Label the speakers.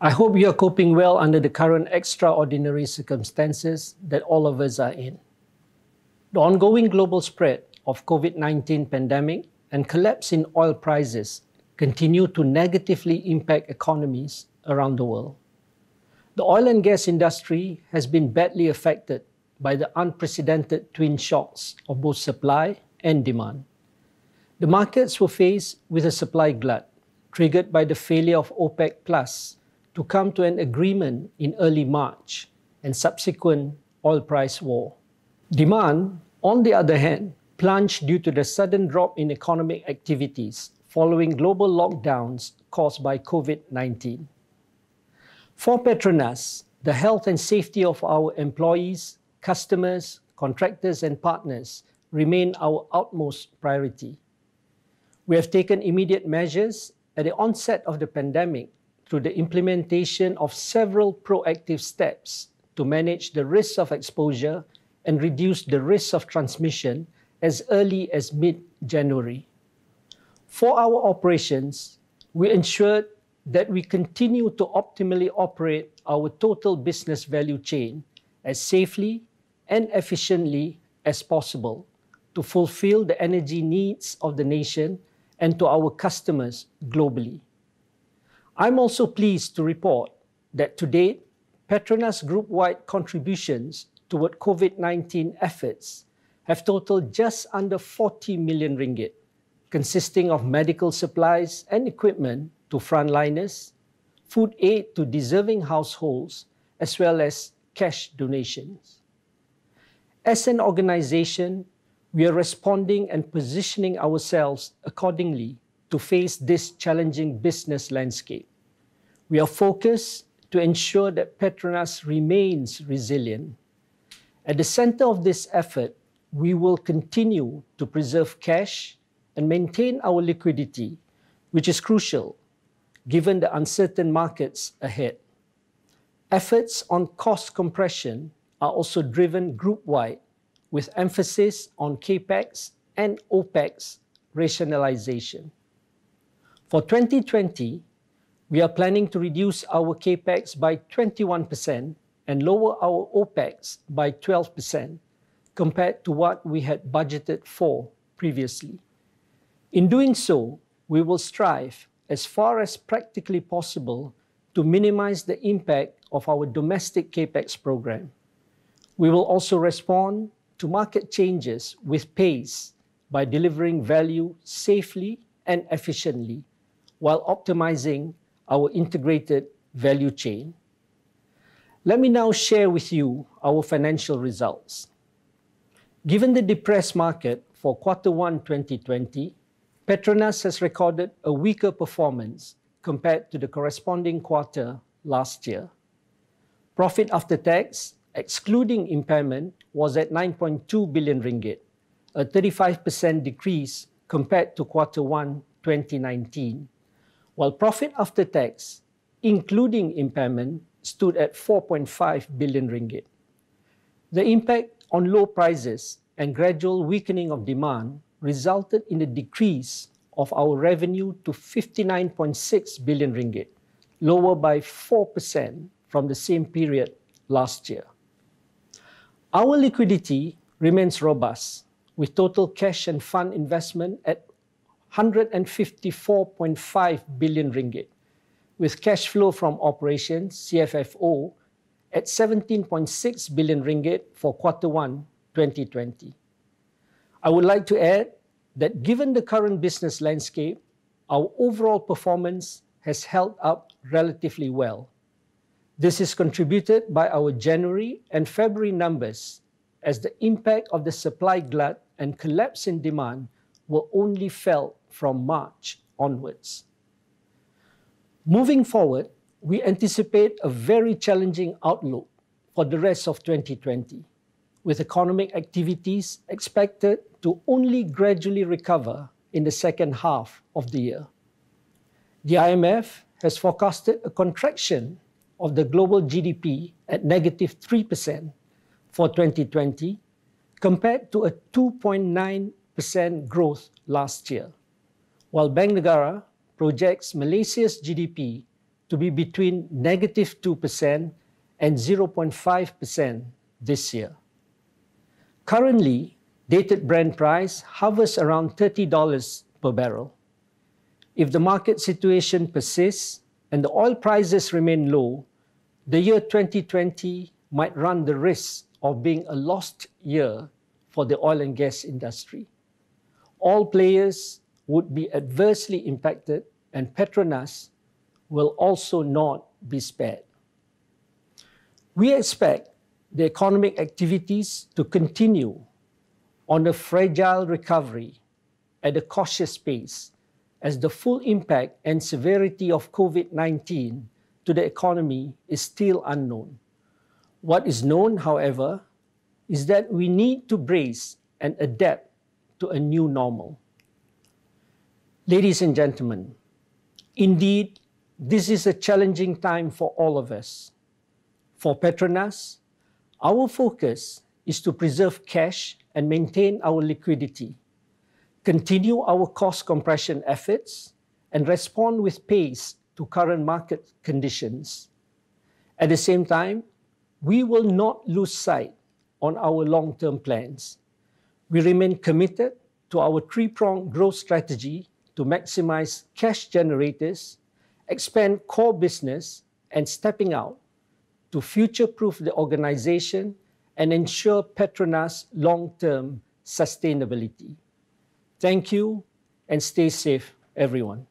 Speaker 1: I hope you are coping well under the current extraordinary circumstances that all of us are in. The ongoing global spread of COVID-19 pandemic and collapse in oil prices continue to negatively impact economies around the world. The oil and gas industry has been badly affected by the unprecedented twin shocks of both supply and demand. The markets were faced with a supply glut triggered by the failure of OPEC Plus to come to an agreement in early March and subsequent oil price war. Demand, on the other hand, plunged due to the sudden drop in economic activities following global lockdowns caused by COVID-19. For PETRONAS, the health and safety of our employees, customers, contractors, and partners remain our utmost priority. We have taken immediate measures at the onset of the pandemic through the implementation of several proactive steps to manage the risks of exposure and reduce the risk of transmission as early as mid-January. For our operations, we ensured that we continue to optimally operate our total business value chain as safely and efficiently as possible to fulfill the energy needs of the nation and to our customers globally. I'm also pleased to report that to date, PETRONAS group-wide contributions toward COVID-19 efforts have totaled just under 40 million ringgit, consisting of medical supplies and equipment to frontliners, food aid to deserving households, as well as cash donations. As an organization, we are responding and positioning ourselves accordingly to face this challenging business landscape. We are focused to ensure that PETRONAS remains resilient. At the center of this effort, we will continue to preserve cash and maintain our liquidity, which is crucial given the uncertain markets ahead. Efforts on cost compression are also driven group-wide, with emphasis on CAPEX and OPEX rationalization. For 2020, we are planning to reduce our CAPEX by 21% and lower our OPEX by 12% compared to what we had budgeted for previously. In doing so, we will strive as far as practically possible to minimize the impact of our domestic CAPEX program. We will also respond to market changes with pace by delivering value safely and efficiently while optimizing our integrated value chain. Let me now share with you our financial results. Given the depressed market for Q1 2020, PETRONAS has recorded a weaker performance compared to the corresponding quarter last year. Profit after tax, excluding impairment, was at 9.2 billion ringgit, a 35% decrease compared to Q1 2019, while profit after tax, including impairment, stood at 4.5 billion ringgit. The impact on low prices and gradual weakening of demand resulted in a decrease of our revenue to 59.6 billion ringgit, lower by 4% from the same period last year. Our liquidity remains robust, with total cash and fund investment at 154.5 billion ringgit, with cash flow from operations, CFFO, at 17.6 billion ringgit for Q1 2020. I would like to add that given the current business landscape, our overall performance has held up relatively well. This is contributed by our January and February numbers, as the impact of the supply glut and collapse in demand were only felt from March onwards. Moving forward, we anticipate a very challenging outlook for the rest of 2020, with economic activities expected to only gradually recover in the second half of the year. The IMF has forecasted a contraction of the global GDP at -3% for 2020, compared to a 2.9% growth last year, while Bank Negara projects Malaysia's GDP to be between -2% and 0.5% this year. Currently, dated Brent price hovers around $30 per barrel. If the market situation persists and the oil prices remain low, the year 2020 might run the risk of being a lost year for the oil and gas industry. All players would be adversely impacted, and PETRONAS will also not be spared. We expect the economic activities to continue on a fragile recovery at a cautious pace, as the full impact and severity of COVID-19 to the economy is still unknown. What is known, however, is that we need to brace and adapt to a new normal. Ladies and gentlemen, indeed, this is a challenging time for all of us. For PETRONAS, our focus is to preserve cash and maintain our liquidity, continue our cost compression efforts, and respond with pace to current market conditions. At the same time, we will not lose sight on our long-term plans. We remain committed to our three-pronged growth strategy to maximize cash generators, expand core business, and stepping out to future-proof the organization and ensure PETRONAS' long-term sustainability. Thank you, and stay safe, everyone.